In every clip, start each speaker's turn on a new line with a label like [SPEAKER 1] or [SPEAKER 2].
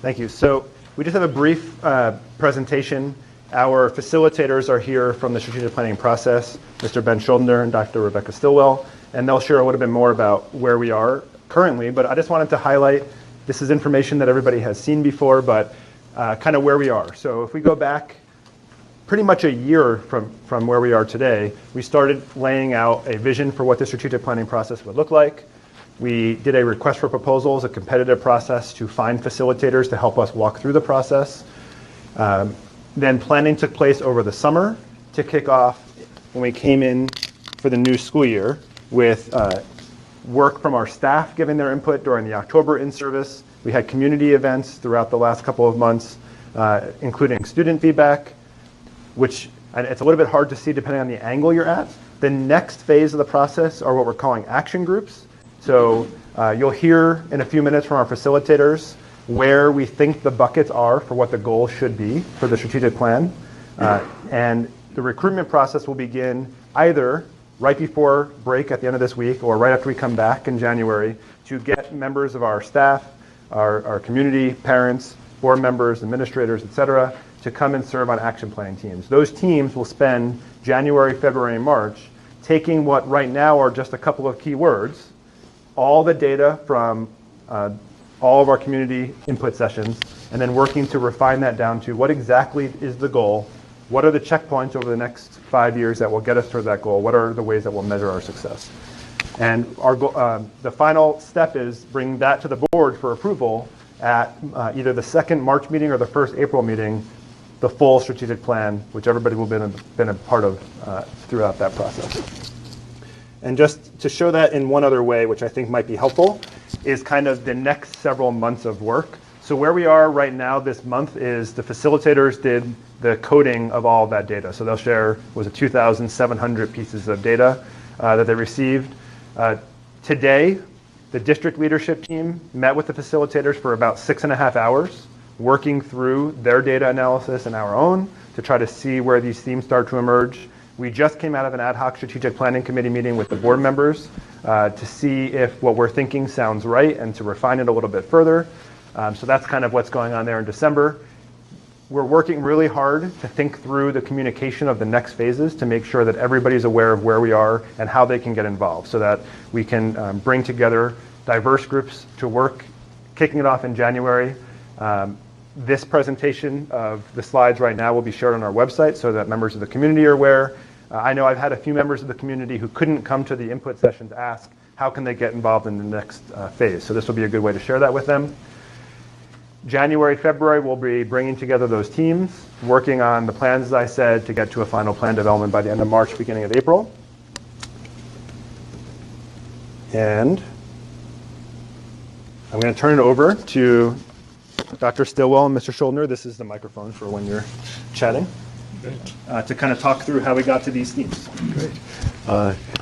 [SPEAKER 1] Thank you. So we just have a brief presentation. Our facilitators are here from the strategic planning process, Mr. Ben Schuldner and Dr. Rebecca Stillwell, and they'll share a little bit more about where we are currently. But I just wanted to highlight, this is information that everybody has seen before, but kind of where we are. So if we go back pretty much a year from where we are today, we started laying out a vision for what the strategic planning process would look like. We did a request for proposals, a competitive process to find facilitators to help us walk through the process. Then planning took place over the summer to kick off when we came in for the new school year with work from our staff giving their input during the October in-service. We had community events throughout the last couple of months, including student feedback, which it's a little bit hard to see depending on the angle you're at. The next phase of the process are what we're calling action groups. So you'll hear in a few minutes from our facilitators where we think the buckets are for what the goals should be for the strategic plan. And the recruitment process will begin either right before break at the end of this week or right after we come back in January to get members of our staff, our community, parents, board members, administrators, et cetera, to come and serve on action planning teams. Those teams will spend January, February, and March taking what right now are just a couple of key words, all the data from all of our community input sessions, and then working to refine that down to what exactly is the goal, what are the checkpoints over the next 5 years that will get us toward that goal, what are the ways that we'll measure our success. And our the final step is bring that to the board for approval at either the second March meeting or the first April meeting, the full strategic plan, which everybody will have been a part of throughout that process. And just to show that in one other way, which I think might be helpful, is kind of the next several months of work. So where we are right now this month is the facilitators did the coding of all of that data. So they'll share, was it 2,700 pieces of data that they received. Today, the district leadership team met with the facilitators for about 6.5 hours, working through their data analysis and our own to try to see where these themes start to emerge. We just came out of an ad hoc strategic planning committee meeting with the board members to see if what we're thinking sounds right and to refine it a little bit further. So that's kind of what's going on there in December. We're working really hard to think through the communication of the next phases to make sure that everybody's aware of where we are and how they can get involved so that we can bring together diverse groups to work, kicking it off in January. This presentation of the slides right now will be shared on our website so that members of the community are aware. I know I've had a few members of the community who couldn't come to the input sessions ask how can they get involved in the next phase. So this will be a good way to share that with them. January, February, we'll be bringing together those teams, working on the plans, as I said, to get to a final plan development by the end of March, beginning of April. And I'm going to turn it over to Dr. Stillwell and Mr. Schuldner. This is the microphone for when you're chatting. To kind of talk through how we got to these themes.
[SPEAKER 2] Great.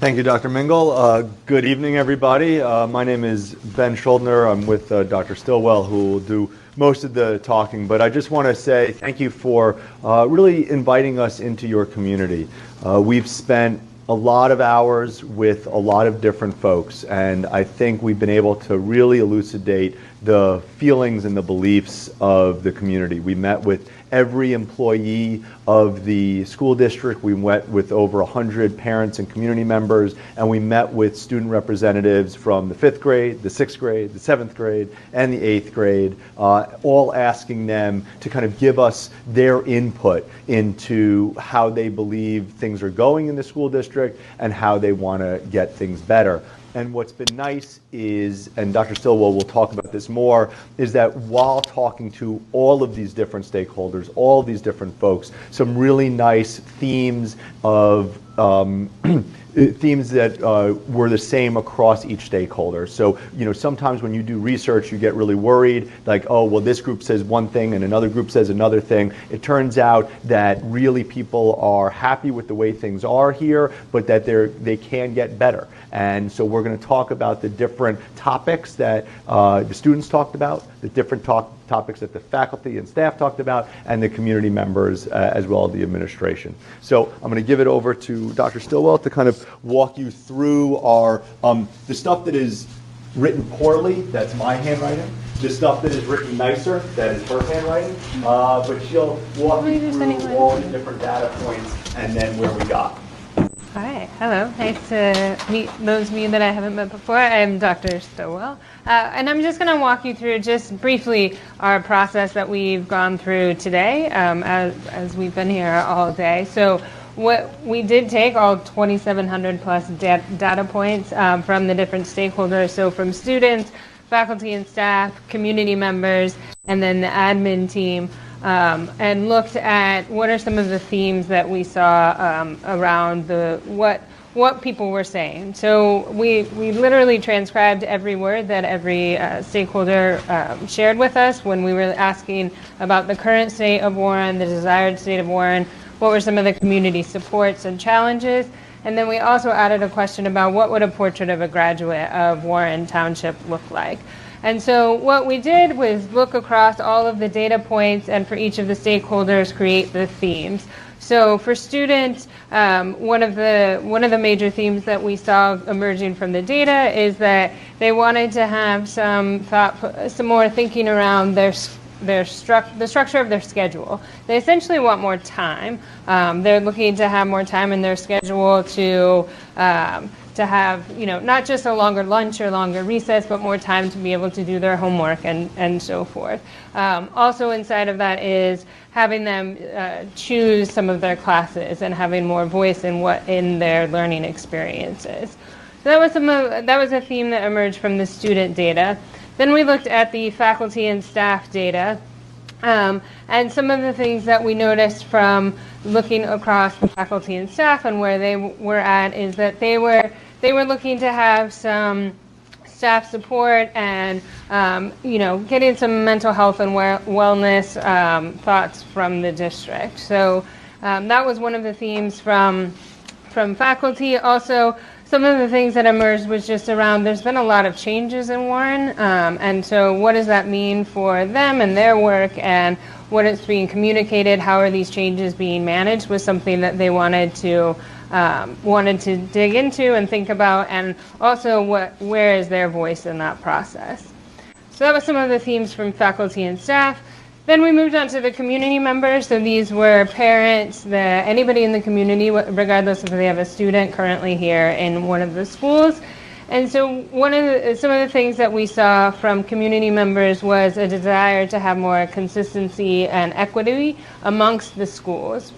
[SPEAKER 2] Thank you, Dr. Mingle. Good evening, everybody. My name is Ben Schuldner. I'm with Dr. Stillwell, who will do most of the talking, but I just want to say thank you for really inviting us into your community. We've spent a lot of hours with a lot of different folks, and I think we've been able to really elucidate the feelings and the beliefs of the community. We met with every employee of the school district. We met with over 100 parents and community members, and we met with student representatives from the 5th grade, the 6th grade, the 7th grade, and the 8th grade, all asking them to kind of give us their input into how they believe things are going in the school district and how they want to get things better. And what's been nice is, and Dr. Stillwell will talk about this more, is that while talking to all of these different stakeholders, all of these different folks, some really nice themes of themes that were the same across each stakeholder. So, you know, sometimes when you do research, you get really worried, like, oh, well, this group says one thing and another group says another thing. It turns out that really people are happy with the way things are here, but that they can get better. And so we're going to talk about the different topics that the students talked about, the different topics that the faculty and staff talked about, and the community members as well as the administration. So I'm going to give it over to Dr. Stillwell to kind of walk you through our the stuff that is written poorly. That's my handwriting. the stuff that is written nicer, that is her handwriting, but she'll walk you through all the different data points and then where we got.
[SPEAKER 3] Hi, hello. Nice to meet those of you that I haven't met before. I'm Dr. Stillwell, and I'm just going to walk you through just briefly our process that we've gone through today as we've been here all day. So what we did take all 2,700 plus data points from the different stakeholders, so from students, faculty and staff, community members, and then the admin team, and looked at what are some of the themes that we saw around what people were saying. So we literally transcribed every word that every stakeholder shared with us when we were asking about the current state of Warren, the desired state of Warren, what were some of the community supports and challenges, and then we also added a question about what would a portrait of a graduate of Warren Township look like. And so what we did was look across all of the data points and for each of the stakeholders create the themes. So for students, one of the major themes that we saw emerging from the data is that they wanted to have some more thinking around the structure of their schedule. They essentially want more time. They're looking to have more time in their schedule to have, not just a longer lunch or longer recess, but more time to be able to do their homework and so forth. Also inside of that is having them choose some of their classes and having more voice in their learning experiences. So that was a theme that emerged from the student data. Then we looked at the faculty and staff data, and some of the things that we noticed from looking across the faculty and staff and where they were at is that they were looking to have some staff support and getting some mental health and wellness thoughts from the district. So that was one of the themes from faculty. Also, some of the things that emerged was just around there's been a lot of changes in Warren, and so what does that mean for them and their work and what is being communicated, how are these changes being managed was something that they wanted to dig into and think about, and also where is their voice in that process. So that was some of the themes from faculty and staff. Then we moved on to the community members. So these were parents, anybody in the community, regardless if they have a student currently here in one of the schools. And so some of the things that we saw from community members was a desire to have more consistency and equity amongst the schools.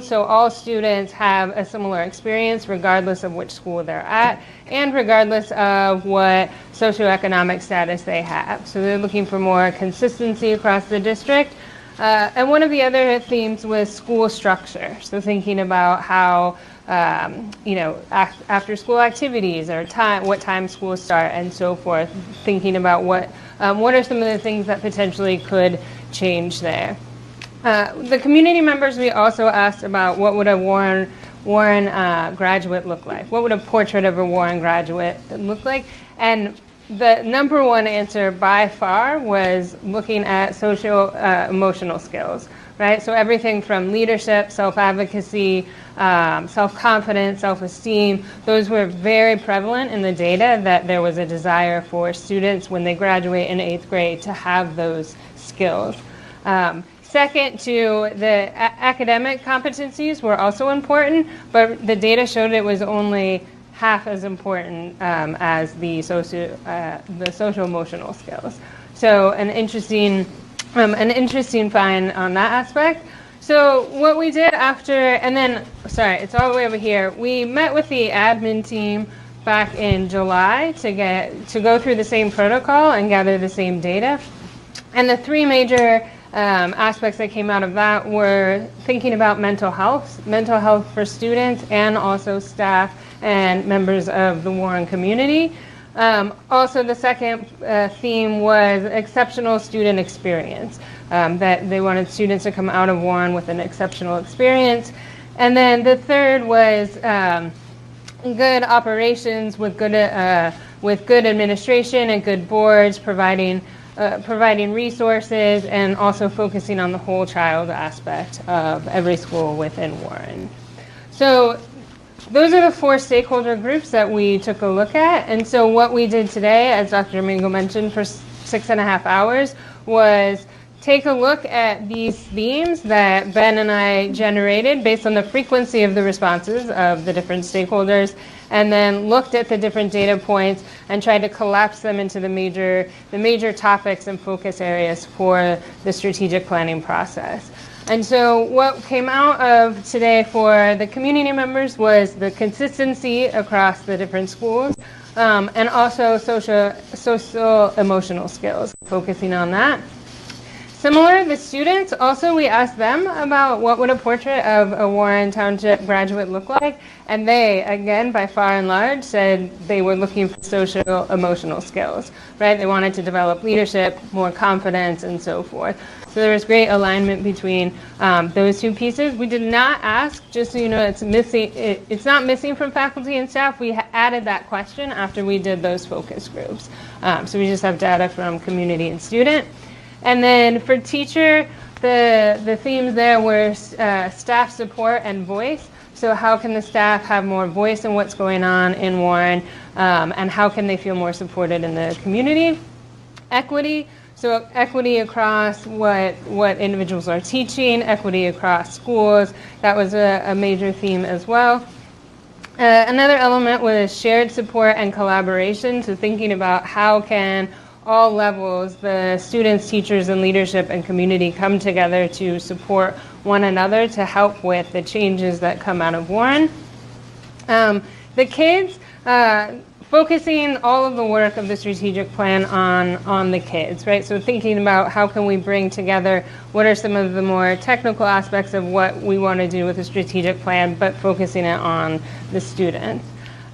[SPEAKER 3] So all students have a similar experience regardless of which school they're at and regardless of what socioeconomic status they have. So they're looking for more consistency across the district. And one of the other themes was school structure. So thinking about how after school activities or what time schools start and so forth, thinking about what are some of the things that potentially could change there. The community members, we also asked about what would a Warren graduate look like? What would a portrait of a Warren graduate look like? And the number one answer by far was looking at social emotional skills, right? So everything from leadership, self-advocacy, self-confidence, self-esteem, those were very prevalent in the data that there was a desire for students when they graduate in 8th grade to have those skills. Second to the academic competencies were also important, but the data showed it was only half as important as the social-emotional skills. So an interesting find on that aspect. So what we did it's all the way over here. We met with the admin team back in July to go through the same protocol and gather the same data. And the three major aspects that came out of that were thinking about mental health for students and also staff and members of the Warren community. Also, the second theme was exceptional student experience, that they wanted students to come out of Warren with an exceptional experience. And then the third was good operations with good administration and good boards, providing resources and also focusing on the whole child aspect of every school within Warren. So those are the 4 stakeholder groups that we took a look at. And so what we did today, as Dr. Mingo mentioned, for 6.5 hours was take a look at these themes that Ben and I generated based on the frequency of the responses of the different stakeholders, and then looked at the different data points and tried to collapse them into the major topics and focus areas for the strategic planning process. And so what came out of today for the community members was the consistency across the different schools, and also social emotional skills, focusing on that. Similar, the students, also we asked them about what would a portrait of a Warren Township graduate look like, and they, again, by far and large, said they were looking for social emotional skills, right? They wanted to develop leadership, more confidence, and so forth. So there was great alignment between those 2 pieces. We did not ask, just so you know, it's not missing from faculty and staff. We added that question after we did those focus groups. So we just have data from community and student. And then for teacher, the themes there were staff support and voice. So how can the staff have more voice in what's going on in Warren, and how can they feel more supported in the community? Equity, so equity across what individuals are teaching, equity across schools. That was a major theme as well. Another element was shared support and collaboration, so thinking about how can all levels, the students, teachers, and leadership and community come together to support one another to help with the changes that come out of Warren. The kids, focusing all of the work of the strategic plan on the kids, right? So thinking about how can we bring together what are some of the more technical aspects of what we want to do with the strategic plan, but focusing it on the students.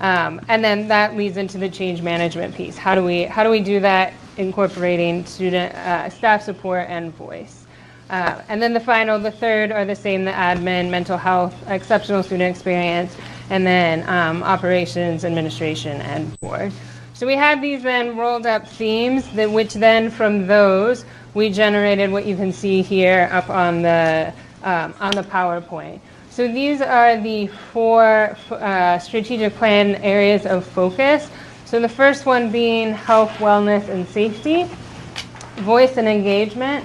[SPEAKER 3] And then that leads into the change management piece. How do we do that, incorporating student staff support and voice? And then the third are the same: the admin, mental health, exceptional student experience, and then operations, administration, and board. So we had these then rolled up themes, which then from those we generated what you can see here up on the PowerPoint. So these are the 4 strategic plan areas of focus. So the first one being health, wellness, and safety, voice and engagement,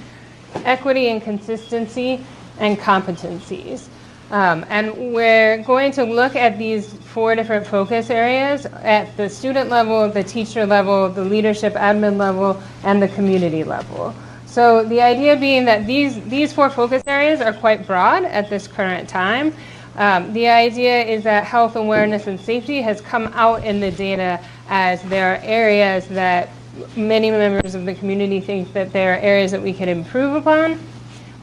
[SPEAKER 3] equity and consistency, and competencies. And we're going to look at these 4 different focus areas at the student level, the teacher level, the leadership admin level, and the community level. So the idea being that these 4 focus areas are quite broad at this current time. The idea is that health, awareness, and safety has come out in the data as there are areas that many members of the community think that there are areas that we can improve upon.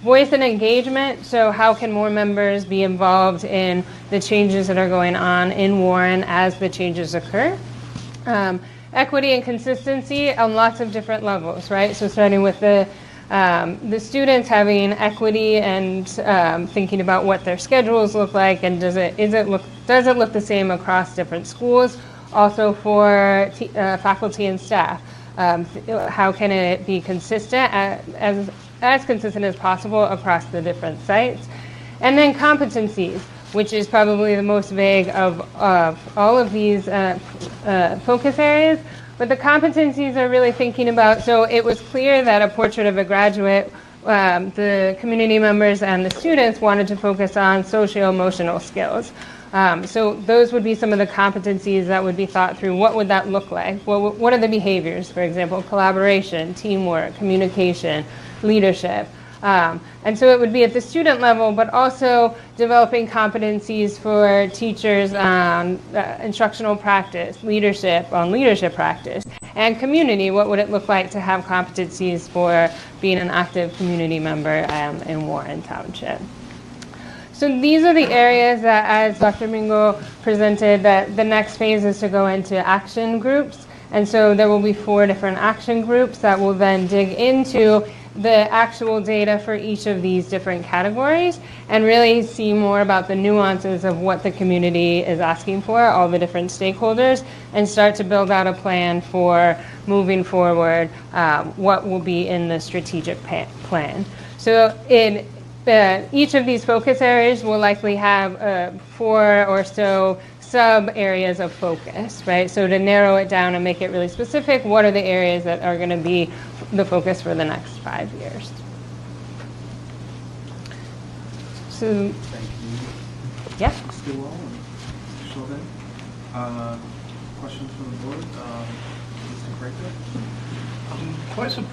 [SPEAKER 3] Voice and engagement, so how can more members be involved in the changes that are going on in Warren as the changes occur? Equity and consistency on lots of different levels, right? So starting with the students having equity and thinking about what their schedules look like, and does it look the same across different schools? Also for faculty and staff, how can it be consistent, as consistent as possible across the different sites? And then competencies, which is probably the most vague of all of these focus areas. But the competencies are really thinking about, so it was clear that a portrait of a graduate, the community members and the students wanted to focus on socio-emotional skills. So those would be some of the competencies that would be thought through. What would that look like? Well, what are the behaviors, for example, collaboration, teamwork, communication, leadership? And so it would be at the student level, but also developing competencies for teachers on instructional practice, leadership on leadership practice, and community. What would it look like to have competencies for being an active community member in Warren Township? So these are the areas that, as Dr. Mingo presented, that the next phase is to go into action groups. And so there will be 4 different action groups that will then dig into the actual data for each of these different categories and really see more about the nuances of what the community is asking for, all the different stakeholders, and start to build out a plan for moving forward what will be in the strategic plan. So each of these focus areas will likely have 4 or so sub areas of focus, right? So to narrow it down and make it really specific, what are the areas that are going to be the focus for the next 5 years? So,
[SPEAKER 4] Thank you,
[SPEAKER 3] yeah.
[SPEAKER 4] Stillwell and Mr. Sheldon. Questions from the board? Mr. Franklin?
[SPEAKER 5] I'm quite surprised